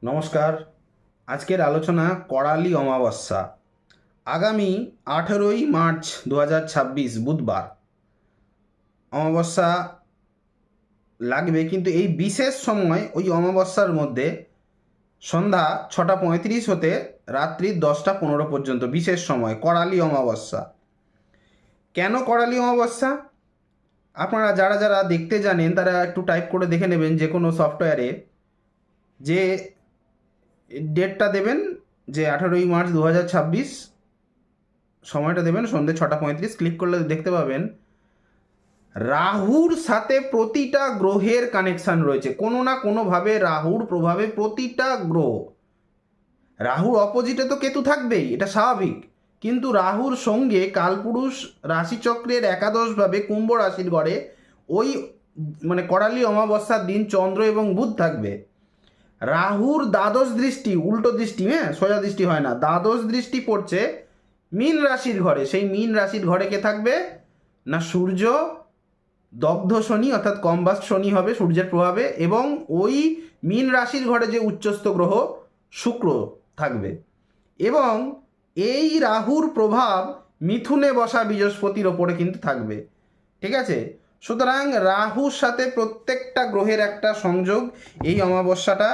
নমস্কার। আজকের আলোচনা করালি অমাবস্যা। আগামী 18ই মার্চ 2026 বুধবার অমাবস্যা লাগবে, কিন্তু এই বিশেষ সময় ওই অমাবস্যার মধ্যে সন্ধ্যা 6:35 হতে রাত্রি 10:15 পর্যন্ত বিশেষ সময় করালি অমাবস্যা। কেন করালি অমাবস্যা? আপনারা যারা যারা দেখতে জানেন তারা একটু টাইপ করে দেখে নেবেন যে কোনো সফটওয়্যারে, যে ডেটটা দেবেন, যে 18ই মার্চ 2026 সময়টা দেবেন সন্ধ্যে 6:35, ক্লিক করলে দেখতে পাবেন রাহুর সাথে প্রতিটা গ্রহের কানেকশান রয়েছে। কোনো না কোনোভাবে রাহুর প্রভাবে প্রতিটা গ্রহ, রাহুর অপোজিটে তো কেতু থাকবেই, এটা স্বাভাবিক, কিন্তু রাহুর সঙ্গে কালপুরুষ রাশিচক্রের একাদশভাবে কুম্ভ রাশির ঘরে ওই মানে করালি অমাবস্যার দিন চন্দ্র এবং বুধ থাকবে। রাহুর দ্বাদশ দৃষ্টি, উল্টো দৃষ্টি, হ্যাঁ, সোজা দৃষ্টি হয় না, দ্বাদশ দৃষ্টি পড়ছে মীন রাশির ঘরে। সেই মীন রাশির ঘরে কে থাকবে না সূর্য, দগ্ধ শনি অর্থাৎ কম্বাস্ট শনি হবে সূর্যের প্রভাবে, এবং ওই মীন রাশির ঘরে যে উচ্চস্থ গ্রহ শুক্র থাকবে, এবং এই রাহুর প্রভাব মিথুনে বসা বৃহস্পতির ওপরে কিন্তু থাকবে। ঠিক আছে, সুতরাং রাহুর সাথে প্রত্যেকটা গ্রহের একটা সংযোগ এই অমাবস্যাটা,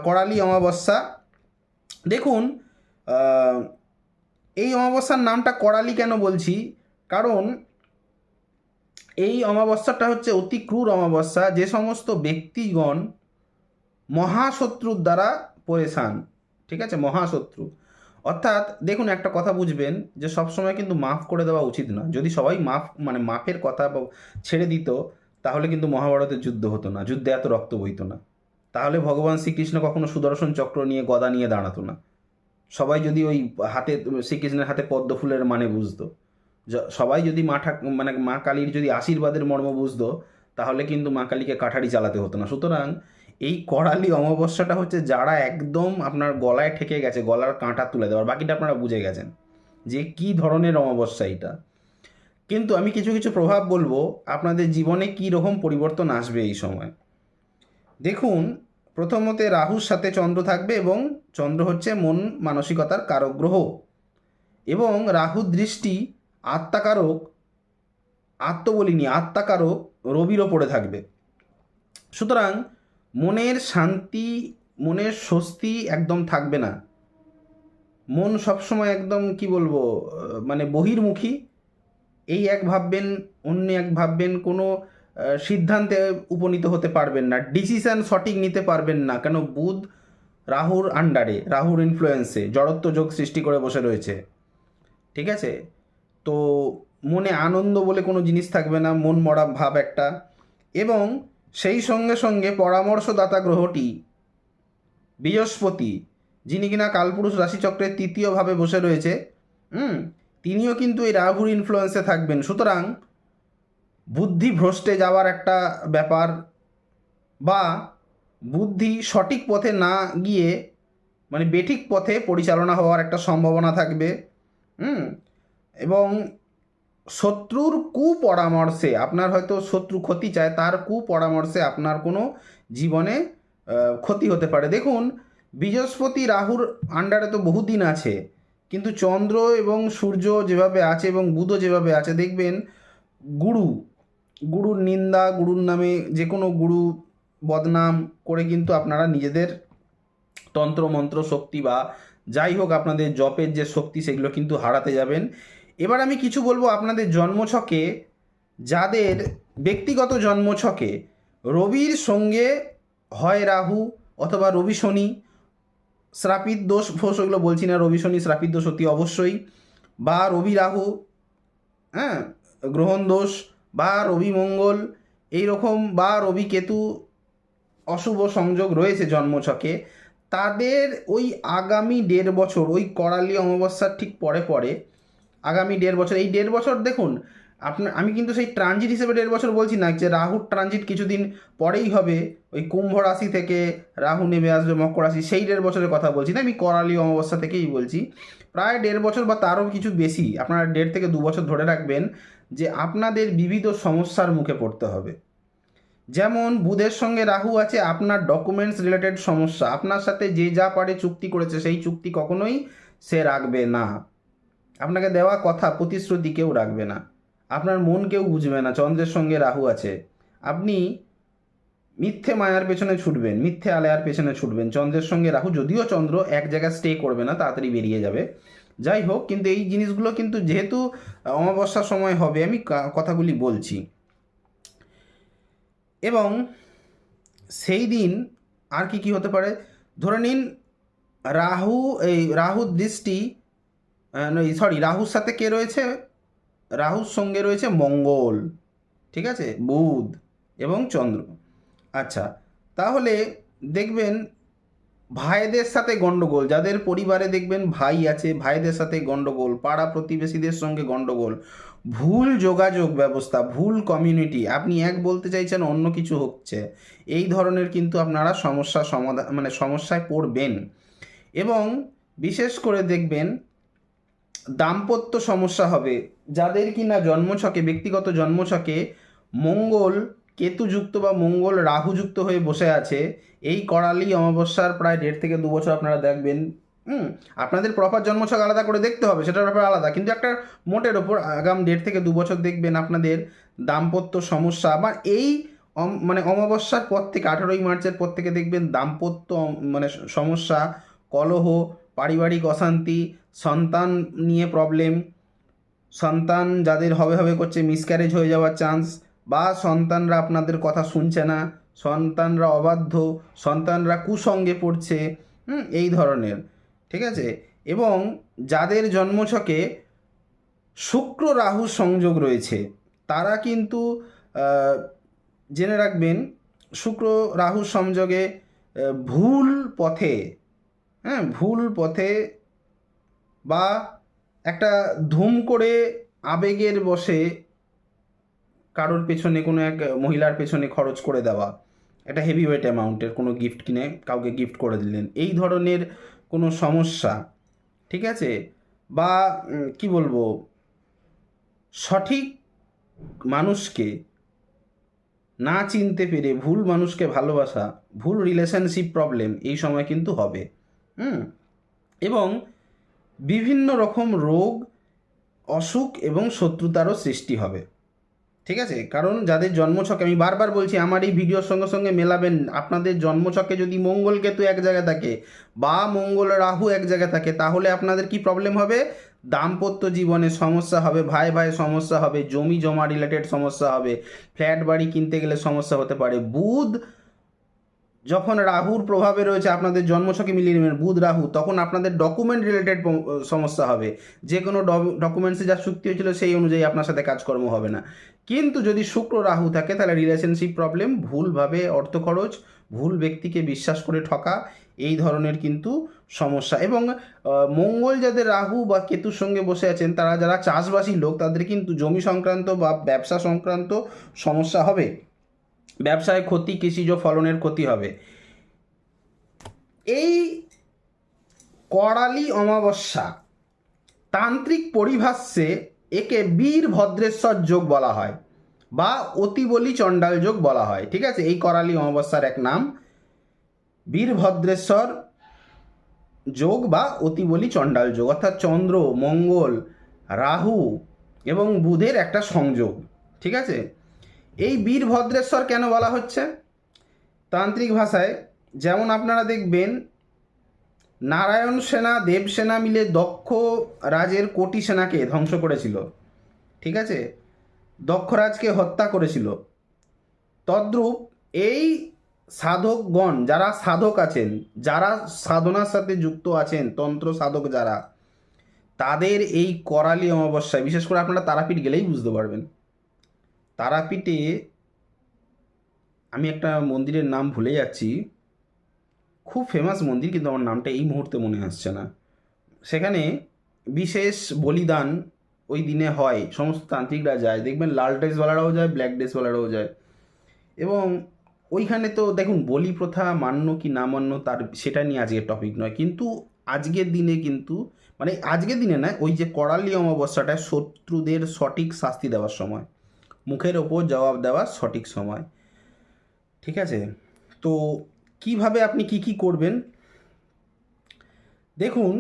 করালি অমাবস্যা। দেখুন, এই অমাবস্যার নামটা করালি কেন বলছি, কারণ এই অমাবস্যাটা হচ্ছে অতি ক্রূর অমাবস্যা, যে সমস্ত ব্যক্তিগণ মহাশত্রুর দ্বারা পরেশান। ঠিক আছে, মহাশত্রু অর্থাৎ দেখুন, একটা কথা বুঝবেন যে সবসময় কিন্তু মাফ করে দেওয়া উচিত না। যদি সবাই মাফের কথা ছেড়ে দিত, তাহলে কিন্তু মহাভারতের যুদ্ধ হতো না, যুদ্ধে এত রক্ত বইতো না, তাহলে ভগবান শ্রীকৃষ্ণ কখনো সুদর্শন চক্র নিয়ে গদা নিয়ে দাঁড়াতো না। সবাই যদি ওই হাতে, শ্রীকৃষ্ণের হাতে পদ্ম ফুলের মানে বুঝতো, সবাই যদি মানে মা কালীর যদি আশীর্বাদের মর্ম বুঝতো, তাহলে কিন্তু মা কালীকে কাঠারি চালাতে হতো না। সুতরাং এই করালি অমাবস্যাটা হচ্ছে যারা একদম আপনার গলায় ঠেকে গেছে, গলার কাঁটা তুলে দেওয়ার, বাকিটা আপনারা বুঝে গেছেন যে কি ধরনের অমাবস্যা এটা। কিন্তু আমি কিছু কিছু প্রভাব বলবো, আপনাদের জীবনে কি রকম পরিবর্তন আসবে এই সময়। দেখুন, প্রথমতে রাহুর সাথে চন্দ্র থাকবে, এবং চন্দ্র হচ্ছে মন মানসিকতার কারক গ্রহ, এবং রাহুর দৃষ্টি আত্মাকারক, বলিনি, আত্মাকারক রবির ওপরে থাকবে। সুতরাং মনের শান্তি, মনের স্বস্তি একদম থাকবে না। মন সবসময় একদম কি বলবো, মানে বহির্মুখী, এই এক ভাববেন, অন্য এক ভাববেন, কোনো সিদ্ধান্তে উপনীত হতে পারবেন না, ডিসিশন সঠিক নিতে পারবেন না। কেন? বুধ রাহুর আন্ডারে, রাহুর ইনফ্লুয়েন্সে জড়ত্ব যোগ সৃষ্টি করে বসে রয়েছে। ঠিক আছে, তো মনে আনন্দ বলে কোনো জিনিস থাকবে না, মন মরা ভাব একটা। এবং সেই সঙ্গে সঙ্গে পরামর্শদাতা গ্রহটি বৃহস্পতি, যিনি কিনা কালপুরুষ রাশিচক্রের তৃতীয়ভাবে বসে রয়েছে, তিনিও কিন্তু এই রাহুর ইনফ্লুয়েন্সে থাকবেন। সুতরাং বুদ্ধি ভ্রষ্টে যাওয়ার একটা ব্যাপার, বা বুদ্ধি সঠিক পথে না গিয়ে মানে বেঠিক পথে পরিচালনা হওয়ার একটা সম্ভাবনা থাকবে। এবং শত্রুর কুপরামর্শে, আপনার হয়তো শত্রু ক্ষতি চায়, তার কুপরামর্শে আপনার কোনো জীবনে ক্ষতি হতে পারে। দেখুন, বৃহস্পতি রাহুর আন্ডারে তো বহুদিন আছে, কিন্তু চন্দ্র এবং সূর্য যেভাবে আছে এবং বুধও যেভাবে আছে, দেখবেন গুরুর নিন্দা, গুরুর নামে যে কোনো গুরু বদনাম করে কিন্তু আপনারা নিজেদের তন্ত্রমন্ত্র শক্তি বা যাই হোক আপনাদের জপের যে শক্তি, সেগুলো কিন্তু হারাতে যাবেন। এবার আমি কিছু বলবো আপনাদের জন্মছকে, যাদের ব্যক্তিগত জন্মছকে রবির সঙ্গে হয় রাহু অথবা রবি শনি, শ্রাপিত দোষ ফোষ ওগুলো বলছি না, রবি শনি শ্রাপিত দোষ অতি অবশ্যই, বা রবি রাহু, হ্যাঁ, গ্রহণ দোষ, বা রবি মঙ্গল এইরকম, বা রবি কেতু অশুভ সংযোগ রয়েছে জন্মছকে, তাদের ওই আগামী 1.5 বছর, ওই করালি অমাবস্যার ঠিক পরে পরে আগামী 1.5 বছর, এই 1.5 বছর দেখুন আমি কিন্তু সেই ট্রানজিট হিসেবে 1.5 বছর বলছি না, যে রাহুর ট্রানজিট কিছুদিন পরেই হবে, ওই কুম্ভ রাশি থেকে রাহু নেমে আসবে মকর রাশি, সেই 1.5 বছরের কথা বলছি না, আমি করালি অমাবস্যা থেকেই বলছি। প্রায় 1.5 বছর বা তারও কিছু বেশি, আপনারা 1.5 থেকে 2 বছর ধরে রাখবেন যে আপনাদের বিবিধ সমস্যার মুখে পড়তে হবে। যেমন বুধের সঙ্গে রাহু আছে, আপনার ডকুমেন্টস রিলেটেড সমস্যা, আপনার সাথে যে যা পারে চুক্তি করেছে সেই চুক্তি কখনোই সে রাখবে না, আপনাকে দেওয়া কথা প্রতিশ্রুতি কেউ রাখবে না, আপনার মন কেউ বুঝবে না। চন্দ্রের সঙ্গে রাহু আছে, আপনি মিথ্যে মায়ার পেছনে ছুটবেন, মিথ্যে আলেয়ার পেছনে ছুটবেন। চন্দ্রের সঙ্গে রাহু, যদিও চন্দ্র এক জায়গায় স্টে করবে না, তাড়াতাড়ি বেরিয়ে যাবে, যাই হোক, কিন্তু এই জিনিসগুলো কিন্তু যেহেতু অমাবস্যার সময় হবে, আমি কথাগুলি বলছি। এবং সেই দিন আর কি কি হতে পারে, ধরে নিন রাহুর দৃষ্টি, রাহুর সাথে কে রয়েছে, রাহুর সঙ্গে রয়েছে মঙ্গল, ঠিক আছে, বুধ এবং চন্দ্র। আচ্ছা, তাহলে দেখবেন ভাইদের সাথে গন্ডগোল, যাদের পরিবারে দেখবেন ভাই আছে, ভাইদের সাথে গন্ডগোল, পাড়া প্রতিবেশীদের সঙ্গে গন্ডগোল, ভুল যোগাযোগ ব্যবস্থা, ভুল কমিউনিটি, আপনি এক বলতে চাইছেন অন্য কিছু হচ্ছে, এই ধরনের কিন্তু আপনারা সমস্যায় পড়বেন। এবং বিশেষ করে দেখবেন দাম্পত্য সমস্যা হবে, যাদের কিনা জন্মছকে, ব্যক্তিগত জন্মছকে মঙ্গল কেতুযুক্ত বা মঙ্গল রাহুযুক্ত হয়ে বসে আছে, এই করালি অমাবস্যার প্রায় 1.5 থেকে 2 বছর আপনারা দেখবেন। আপনাদের প্রপার জন্মছক আলাদা করে দেখতে হবে, সেটার ব্যাপারে আলাদা, কিন্তু একটা মোটের ওপর আগাম 1.5 থেকে 2 বছর দেখবেন আপনাদের দাম্পত্য সমস্যা, বা এই অমাবস্যার পর থেকে 18ই মার্চের পর থেকে দেখবেন দাম্পত্য সমস্যা, কলহ, পারিবারিক অশান্তি, সন্তান নিয়ে প্রবলেম, সন্তান যাদের হবে করছে মিসক্যারেজ হয়ে যাওয়ার চান্স, বা সন্তানরা আপনাদের কথা শুনছে না, সন্তানরা অবাধ্য, সন্তানরা কুসঙ্গে পড়ছে, এই ধরনের, ঠিক আছে। এবং যাদের জন্মছকে শুক্র রাহু সংযোগ রয়েছে, তারা কিন্তু জেনে রাখবেন শুক্র রাহু সংযোগে ভুল পথে, ভুল পথে বা একটা ধুম করে আবেগের বশে কারোর পেছনে, কোনো এক মহিলার পেছনে খরচ করে দেওয়া, একটা হেভি ওয়েট অ্যামাউন্টের কোনো গিফট কিনে কাউকে গিফট করে দিলেন, এই ধরনের কোনো সমস্যা, ঠিক আছে। বা কি বলবো, সঠিক মানুষকে না চিনতে পেরে ভুল মানুষকে ভালোবাসা, ভুল রিলেশনশিপ প্রবলেম এই সময় কিন্তু হবে। এবং বিভিন্ন রকম রোগ, অসুখ এবং শত্রুতারও সৃষ্টি হবে, ঠিক আছে। কারণ যাদের জন্মছকে, আমি বারবার বলছি, আমার এই ভিডিওর সঙ্গে সঙ্গে মেলাবেন, আপনাদের জন্মছকে যদি মঙ্গল কেতু এক জায়গায় থাকে বা মঙ্গল রাহু এক জায়গায় থাকে, তাহলে আপনাদের কি প্রবলেম হবে, দাম্পত্য জীবনে সমস্যা হবে, ভাই ভাই সমস্যা হবে, জমি জমা রিলেটেড সমস্যা হবে, ফ্ল্যাট বাড়ি কিনতে গেলে সমস্যা হতে পারে। বুধ যখন রাহুর প্রভাবে রয়েছে, আপনাদের জন্মছকে মিলিয়ে নেবেন বুধ রাহু, তখন আপনাদের ডকুমেন্ট রিলেটেড সমস্যা হবে, যে কোনো ডকুমেন্টসে যা চুক্তি হয়েছিল সেই অনুযায়ী আপনার সাথে কাজকর্ম হবে না। কিন্তু যদি শুক্র রাহু থাকে, তাহলে রিলেশনশিপ প্রবলেম, ভুলভাবে অর্থ খরচ, ভুল ব্যক্তিকে বিশ্বাস করে ঠকা, এই ধরনের কিন্তু সমস্যা। এবং মঙ্গল যাদের রাহু বা কেতুর সঙ্গে বসে আছেন, তারা যারা চাষবাসী লোক, তাদের কিন্তু জমি সংক্রান্ত বা ব্যবসা সংক্রান্ত সমস্যা হবে, ব্যবসায় ক্ষতি, কৃষিজ ফলনের ক্ষতি হবে। এই করালি অমাবস্যা তান্ত্রিক পরিভাষ্যে একে বীরভদ্রেশ্বর যোগ বলা হয় বা অতিবলি চণ্ডাল যোগ বলা হয়, ঠিক আছে। এই করালি অমাবস্যার এক নাম বীরভদ্রেশ্বর যোগ বা অতিবলি চণ্ডাল যোগ, অর্থাৎ চন্দ্র, মঙ্গল, রাহু এবং বুধের একটা সংযোগ, ঠিক আছে। এই বীরভদ্রেশ্বর কেন বলা হচ্ছে তান্ত্রিক ভাষায়, যেমন আপনারা দেখবেন নারায়ণ সেনা, দেবসেনা মিলে দক্ষ রাজের কোটি সেনাকে ধ্বংস করেছিল, ঠিক আছে, দক্ষরাজকে হত্যা করেছিল। তদ্রূপ এই সাধকগণ, যারা সাধক আছেন, যারা সাধনার সাথে যুক্ত আছেন, তন্ত্র সাধক যারা, তাদের এই করালি অমাবস্যায়, বিশেষ করে আপনারা তারাপীঠ গেলেই বুঝতে পারবেন, তারাপীঠে আমি একটা মন্দিরের নাম ভুলে যাচ্ছি, খুব ফেমাস মন্দির, কিন্তু আমার নামটা এই মুহূর্তে মনে আসছে না, সেখানে বিশেষ বলিদান ওই দিনে হয়, সমস্ত তান্ত্রিকরা যায়, দেখবেন লাল ড্রেসওয়ালারাও যায়, ব্ল্যাক ড্রেসওয়ালারাও যায়। এবং ওইখানে তো দেখুন, বলি প্রথা মান্য কি না মান্য তার, সেটা নিয়ে আজকের টপিক নয়, কিন্তু আজকের দিনে কিন্তু আজকের দিনে নয়, ওই যে করালি অমাবস্যাটায় শত্রুদের সঠিক শাস্তি দেওয়ার সময়, মুখের ওপর জবাব দেওয়ার সঠিক সময়। ঠিক আছে? তো কিভাবে আপনি কি করবেন দেখুন,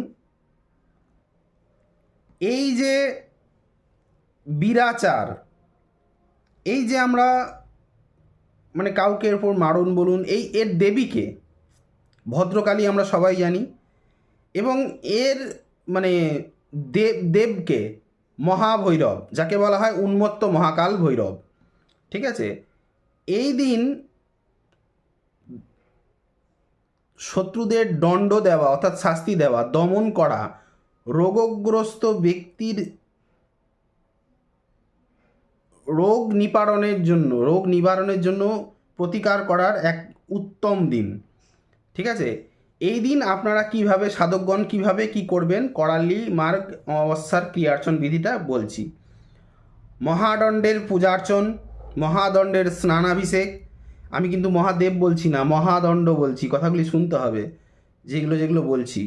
এই যে বিরাচার, এই যে আমরা মানে কাউকে ওপর মারণ বলুন, এর দেবীকে ভদ্রকালী আমরা সবাই জানি, এবং এর মানে দেবকে মহাভৈরব, যাকে বলা হয় উন্মত্ত মহাকাল ভৈরব। ঠিক আছে? এই দিন শত্রুদের দণ্ড দেওয়া অর্থাৎ শাস্তি দেওয়া, দমন করা, রোগগ্রস্ত ব্যক্তির রোগ নিবারণের জন্য প্রতিকার করার এক উত্তম দিন। ঠিক আছে? এই দিন আপনারা কিভাবে, সাধকগণ কিভাবে কি করবেন, করালি মার্গ অমাবস্যার ক্রিয়ার্চন বিধিটা বলছি। মহাদণ্ডের পূজার্চন, মহাদণ্ডের স্নানাভিষেক, আমি কিন্তু মহাদেব বলছি না, মহাদণ্ড বলছি, কথাগুলি শুনতে হবে যেগুলো বলছি।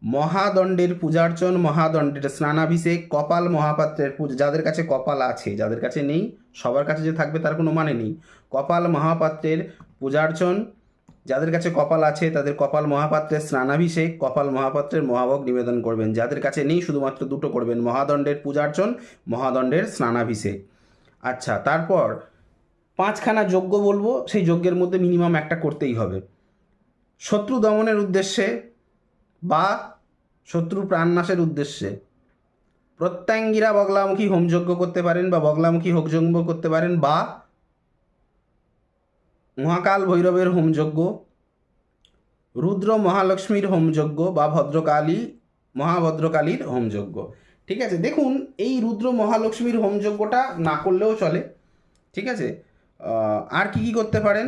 মহাদণ্ডের পূজার্চন, মহাদণ্ডের স্নানাভিষেক, কপাল মহাপাত্রের পূজা, যাদের কাছে কপাল আছে, যাদের কাছে নেই, সবার কাছে যে থাকবে তার কোনো মানে নেই। কপাল মহাপাত্রের পূজার্চন, যাদের কাছে কপাল আছে তাদের কপাল মহাপাত্রের স্নানাভিষেক, কপাল মহাপাত্রের মহাভোগ নিবেদন করবেন। যাদের কাছে নেই শুধুমাত্র দুটো করবেন, মহাদণ্ডের পূজার্চন, মহাদণ্ডের স্নানাভিষেক। আচ্ছা, তারপর 5খানা যজ্ঞ বলবো, সেই যজ্ঞের মধ্যে মিনিমাম একটা করতেই হবে। শত্রু দমনের উদ্দেশ্যে বা শত্রু প্রাণনাশের উদ্দেশ্যে প্রত্যঙ্গিরা বগলামুখী হোমযজ্ঞ করতে পারেন, বা বগলামুখী হোমযজ্ঞ করতে পারেন, বা মহাকাল ভৈরবের হোমযজ্ঞ, রুদ্র মহালক্ষ্মীর হোমযজ্ঞ, বা মহাভদ্রকালীর হোমযজ্ঞ। ঠিক আছে? দেখুন, এই রুদ্র মহালক্ষ্মীর হোমযজ্ঞটা না করলেও চলে। ঠিক আছে? আর কি করতে পারেন,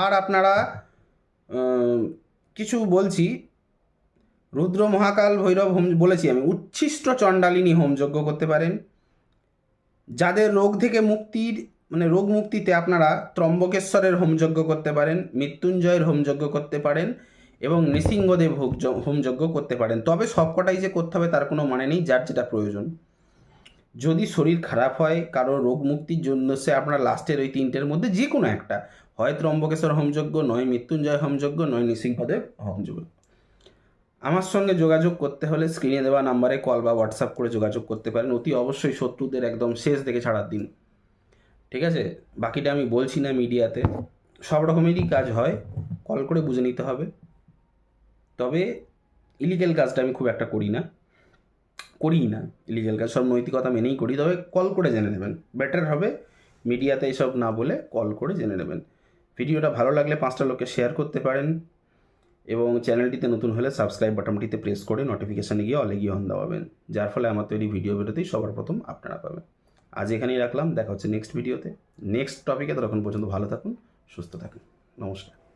আর আপনারা কিছু বলছি। রুদ্র মহাকাল ভৈরব হোম বলেছি আমি, উচ্ছিষ্ট চণ্ডালিনী হোমযজ্ঞ করতে পারেন। যাদের রোগ থেকে মুক্তির মানে রোগ মুক্তিতে আপনারা ত্রম্বকেশ্বরের হোমযজ্ঞ করতে পারেন, মৃত্যুঞ্জয়ের হোমযজ্ঞ করতে পারেন, এবং নৃসিংহদেব হোমযজ্ঞ করতে পারেন। তবে সবকটাই যে করতে হবে তার কোনো মানে নেই, যার যেটা প্রয়োজন। যদি শরীর খারাপ হয়, কারো রোগ মুক্তির জন্য, সে আপনার লাস্টের ওই 3টের মধ্যে যে কোনো একটা, হয় ত্রম্বকেশ্বর হোমযজ্ঞ, নয় মৃত্যুঞ্জয় হোমযজ্ঞ, নয় নৃসিংহদেব হোমযজ্ঞ। আমার সঙ্গে যোগাযোগ করতে হলে স্ক্রিনে দেওয়া নাম্বারে কল বা হোয়াটসঅ্যাপ করে যোগাযোগ করতে পারেন, অতি অবশ্যই শত্রুদের একদম শেষ দেখে ছাড়ার দিন। ঠিক আছে? বাকিটা আমি বলছি না মিডিয়াতে, সব রকমেরই কাজ হয়, কল করে বুঝে নিতে হবে। তবে ইলিগেল কাজটা আমি খুব একটা করিই না ইলিগেল কাজ, সব নৈতিকতা মেনেই করি, তবে কল করে জেনে নেবেন, বেটার হবে মিডিয়াতে এইসব না বলে কল করে জেনে নেবেন। ভিডিওটা ভালো লাগলে 5টা লোককে শেয়ার করতে পারেন, এবং চ্যানেলটিতে নতুন হলে সাবস্ক্রাইব বাটনটিতে প্রেস করে নোটিফিকেশানে গিয়ে অলে গিয়ে অন দাবাবেন, যার ফলে আমার তৈরি ভিডিও বেরোতেই সবার প্রথম আপনারা পাবেন। আজ এখানেই রাখলাম, দেখা হচ্ছে নেক্সট ভিডিওতে নেক্সট টপিকে। ততক্ষণ পর্যন্ত ভালো থাকুন, সুস্থ থাকুন, নমস্কার।